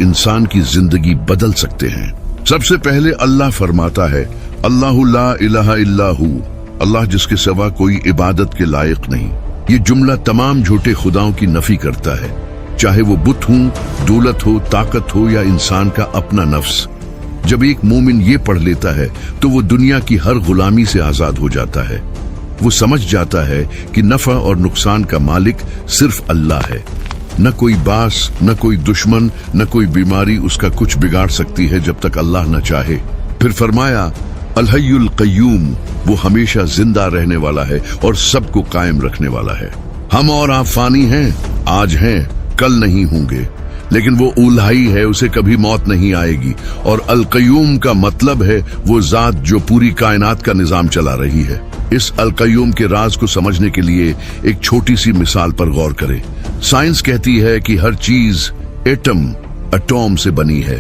इंसान की जिंदगी बदल सकते हैं। सबसे पहले अल्लाह फरमाता है, अल्लाहु ला इलाहा इल्लाहु, अल्लाह जिसके सिवा कोई इबादत के लायक नहीं। ये जुमला तमाम झूठे खुदाओं की नफी करता है, चाहे वो बुत हो, दौलत हो, ताकत हो या इंसान का अपना नफ्स। जब एक मोमिन ये पढ़ लेता है तो वो दुनिया की हर गुलामी से आजाद हो जाता है। वो समझ जाता है कि नफा और नुकसान का मालिक सिर्फ अल्लाह है। न कोई बास, न कोई दुश्मन, न कोई बीमारी उसका कुछ बिगाड़ सकती है जब तक अल्लाह न चाहे। फिर फरमाया, अल हय्युल क़य्यूम, वो हमेशा जिंदा रहने वाला है और सबको कायम रखने वाला है। हम और आप फानी हैं, आज हैं, कल नहीं होंगे, लेकिन वो उल्हाई है, उसे कभी मौत नहीं आएगी। और अल क़य्यूम का मतलब है वो जात जो पूरी कायनात का निजाम चला रही है। इस अल क़य्यूम के राज को समझने के लिए एक छोटी सी मिसाल पर गौर करें। साइंस कहती है कि हर चीज एटम से बनी है।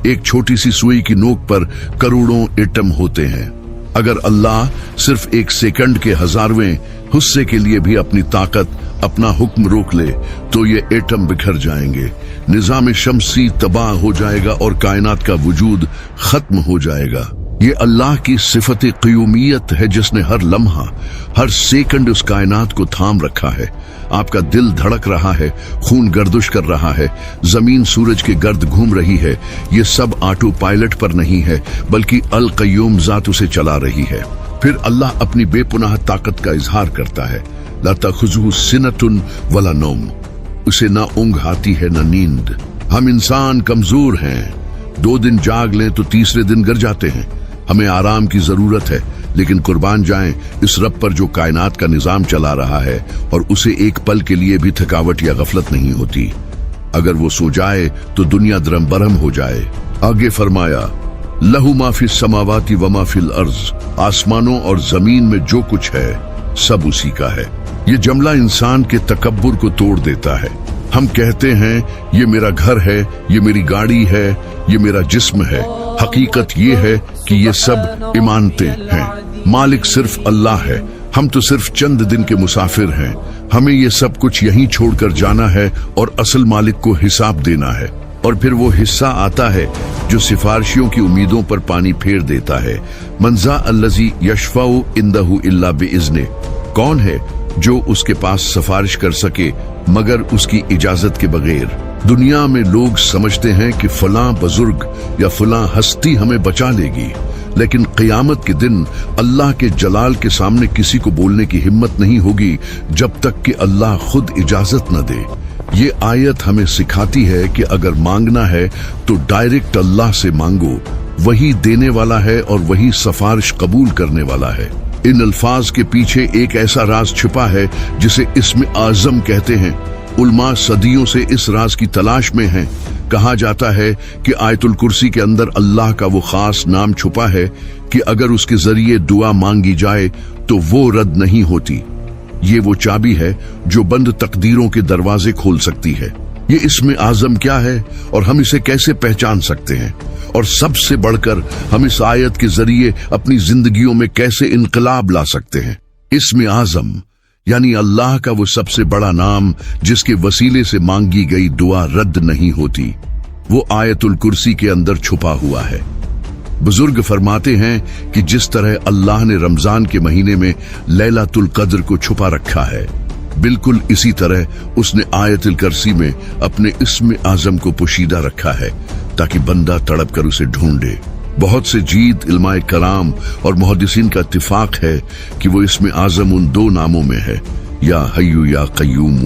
एक छोटी सी सुई की नोक पर करोड़ों एटम होते हैं। अगर अल्लाह सिर्फ एक सेकंड के 1000वें हिस्से के लिए भी अपनी ताकत, अपना हुक्म रोक ले तो ये एटम बिखर जाएंगे, निजाम शमसी तबाह हो जाएगा और कायनात का वजूद खत्म हो जाएगा। ये अल्लाह की सिफत क़य्यूमियत है जिसने हर लम्हा, हर सेकंड उस कायनात को थाम रखा है। आपका दिल धड़क रहा है, खून गर्दिश कर रहा है, जमीन सूरज के गर्द घूम रही है। ये सब ऑटो पायलट पर नहीं है, बल्कि अल क़य्यूम ज़ात उसे चला रही है। फिर अल्लाह अपनी बेपुनाह ताकत का इजहार करता है, ला तख़ुज़ुहु सिनतुन वला नौम, उसे ना ऊँघ आती है न नींद। हम इंसान कमजोर हैं, 2 दिन जाग लें तो तीसरे दिन गिर जाते हैं। हमें आराम की जरूरत है, लेकिन कुर्बान जाएं इस रब पर जो कायनात का निजाम चला रहा है और उसे एक पल के लिए भी थकावट या गफलत नहीं होती। अगर वो सो जाए तो दुनिया दरम बरहम हो जाए। आगे फरमाया, लहू मा फिस समावाति व मा फिल अर्ज, आसमानों और जमीन में जो कुछ है सब उसी का है। ये जुमला इंसान के तकब्बुर को तोड़ देता है। हम कहते हैं ये मेरा घर है, ये मेरी गाड़ी है, ये मेरा जिस्म है। हकीकत ये है कि ये सब इमानतें हैं। मालिक सिर्फ अल्लाह है, हम तो सिर्फ चंद दिन के मुसाफिर हैं। हमें ये सब कुछ यहीं छोड़कर जाना है और असल मालिक को हिसाब देना है। और फिर वो हिस्सा आता है जो सिफारिशियों की उम्मीदों पर पानी फेर देता है। मंजा अल्लज़ी यशफ़उ इंदहु इल्ला बिइज़्ने, कौन है जो उसके पास सिफारिश कर सके मगर उसकी इजाजत के बगैर। दुनिया में लोग समझते हैं कि फलां बुजुर्ग या फलां हस्ती हमें बचा लेगी, लेकिन क़यामत के दिन अल्लाह के जलाल के सामने किसी को बोलने की हिम्मत नहीं होगी जब तक कि अल्लाह खुद इजाजत न दे। ये आयत हमें सिखाती है कि अगर मांगना है तो डायरेक्ट अल्लाह से मांगो, वही देने वाला है और वही सिफारिश कबूल करने वाला है। इन अल्फाज के पीछे एक ऐसा राज छिपा है जिसे इस्म आज़म कहते हैं। उलमा सदियों से इस राज की तलाश में हैं। कहा जाता है कि आयतुल कुर्सी के अंदर अल्लाह का वो खास नाम छुपा है कि अगर उसके जरिए दुआ मांगी जाए तो वो रद्द नहीं होती। ये वो चाबी है जो बंद तकदीरों के दरवाजे खोल सकती है। ये इस्म आज़म क्या है और हम इसे कैसे पहचान सकते हैं, और सबसे बढ़कर हम इस आयत के जरिए अपनी जिंदगियों में कैसे इनकलाब ला सकते हैं। इस्म आज़म यानी अल्लाह का वो सबसे बड़ा नाम जिसके वसीले से मांगी गई दुआ रद्द नहीं होती, वो आयतुल कुर्सी के अंदर छुपा हुआ है। बुजुर्ग फरमाते हैं कि जिस तरह अल्लाह ने रमजान के महीने में लैलतुल कद्र को छुपा रखा है, बिल्कुल इसी तरह उसने आयतुल कुर्सी में अपने इस्म आज़म को पोशीदा रखा है ताकि बंदा तड़प कर उसे ढूंढे। बहुत से जीद इल्माए कलाम और मुहद्दिसीन का इत्तिफाक है कि वो इस्म आज़म उन 2 नामों में है, या हय्यु या क़य्यूम।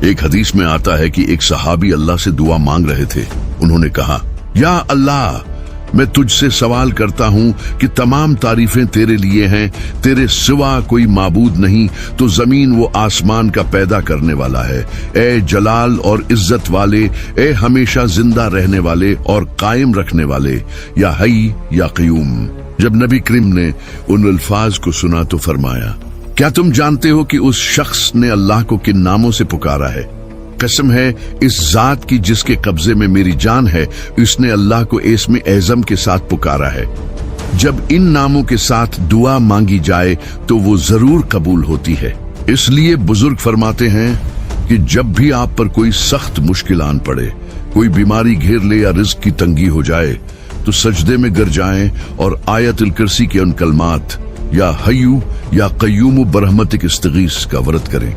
एक हदीस में आता है कि एक सहाबी अल्लाह से दुआ मांग रहे थे। उन्होंने कहा, या अल्लाह, मैं तुझसे सवाल करता हूँ कि तमाम तारीफें तेरे लिए हैं, तेरे सिवा कोई माबूद नहीं, तो जमीन वो आसमान का पैदा करने वाला है। ए जलाल और इज्जत वाले, ए हमेशा जिंदा रहने वाले और कायम रखने वाले, या हई या क़य्यूम। जब नबी करीम ने उन अल्फाज को सुना तो फरमाया, क्या तुम जानते हो कि उस शख्स ने अल्लाह को किन नामों से पुकारा है? कसम है इस जात की जिसके कब्जे में मेरी जान है, उसने अल्लाह को इस्म आज़म के साथ पुकारा है। जब इन नामों के साथ दुआ मांगी जाए तो वो जरूर कबूल होती है। इसलिए बुजुर्ग फरमाते हैं कि जब भी आप पर कोई सख्त मुश्किल आन पड़े, कोई बीमारी घेर ले या रिज्क की तंगी हो जाए तो सजदे में गिर जाएं और आयतुल कुर्सी के उन कलमात या हय्यू या कय्यूम बरहमतिक इस्तगीस का व्रत करें।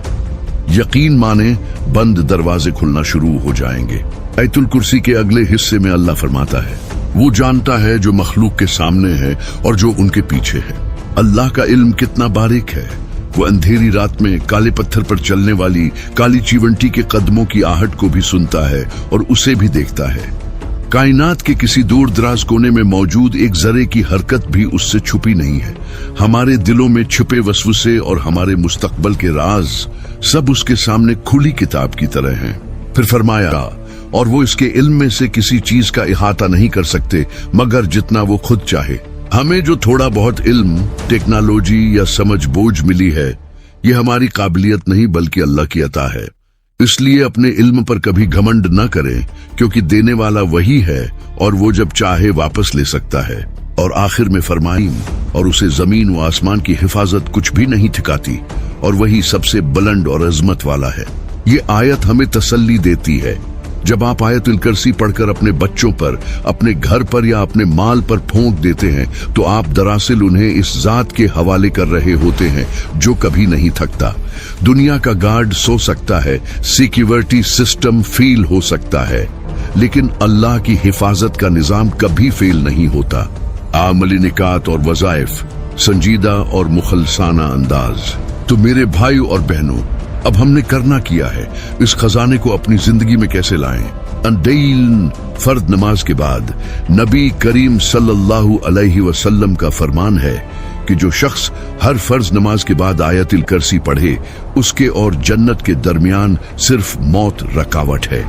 यकीन माने बंद दरवाजे खुलना शुरू हो जाएंगे। आयतुल कुर्सी के अगले हिस्से में अल्लाह फरमाता है, वो जानता है जो मखलूक के सामने है और जो उनके पीछे है। अल्लाह का इल्म कितना बारीक है। वो अंधेरी रात में काले पत्थर पर चलने वाली काली चीवंटी के कदमों की आहट को भी सुनता है और उसे भी देखता है। कायनात के किसी दूर दराज कोने में मौजूद एक जरे की हरकत भी उससे छुपी नहीं है। हमारे दिलों में छिपे वसवसे और हमारे मुस्तकबल के राज सब उसके सामने खुली किताब की तरह हैं। फिर फरमाया, और वो इसके इल्म में से किसी चीज का इहाता नहीं कर सकते मगर जितना वो खुद चाहे। हमें जो थोड़ा बहुत इल्म, टेक्नोलॉजी या समझ बोझ मिली है, ये हमारी काबिलियत नहीं बल्कि अल्लाह की अता है। इसलिए अपने इल्म पर कभी घमंड न करें, क्योंकि देने वाला वही है और वो जब चाहे वापस ले सकता है। और आखिर में फरमाई, और उसे जमीन व आसमान की हिफाजत कुछ भी नहीं ठिकाती और वही सबसे बुलंद और अजमत वाला है। ये आयत हमें तसल्ली देती है। जब आप आयतुल कुर्सी पढ़कर अपने बच्चों पर, अपने घर पर या अपने माल पर फूंक देते हैं तो आप दरअसल उन्हें इस जात के हवाले कर रहे होते हैं जो कभी नहीं थकता। दुनिया का गार्ड सो सकता है, सिक्योरिटी सिस्टम फेल हो सकता है, लेकिन अल्लाह की हिफाजत का निजाम कभी फेल नहीं होता। आमली निकात और वज़ाइफ, संजीदा और मुखलसाना अंदाज। तो मेरे भाइयों और बहनों, अब हमने करना किया है, इस खजाने को अपनी जिंदगी में कैसे लाएं। अंडेन फर्द नमाज के बाद नबी करीम सल्लल्लाहु अलैहि वसल्लम का फरमान है कि जो शख्स हर फर्ज नमाज के बाद आयतुल कुर्सी पढ़े, उसके और जन्नत के दरमियान सिर्फ मौत रुकावट है,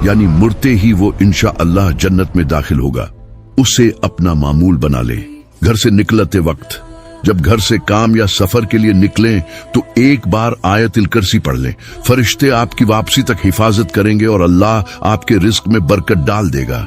यानी मुर्ते ही वो इंशाअल्लाह जन्नत में दाखिल होगा। उसे अपना मामूल बना ले। घर से निकलते वक्त जब घर से काम या सफर के लिए निकलें तो एक बार आयतुल कुर्सी पढ़ लें। फरिश्ते आपकी वापसी तक हिफाजत करेंगे और अल्लाह आपके रिस्क में बरकत डाल देगा।